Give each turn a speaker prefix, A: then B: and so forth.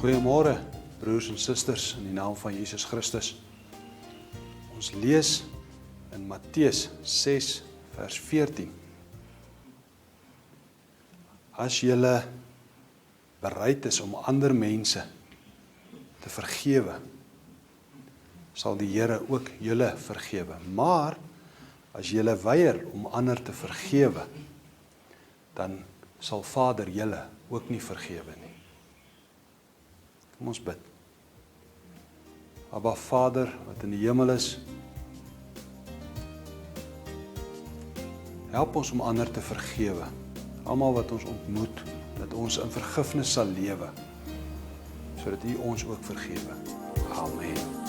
A: Goeiemôre, broers en susters, in die naam van Jesus Christus. Ons lees in Matteus 6 vers 14. As julle bereid is om ander mense te vergewe, sal die Here ook julle vergewe. Maar as julle weier om ander te vergewe, dan sal Vader julle ook nie vergewe nie. Kom ons bid. Abba Vader, wat in die hemel is, help ons om ander te vergewe. Almal wat ons ontmoet, dat ons in vergifnis sal lewe, sodat U ons ook vergewe. Amen.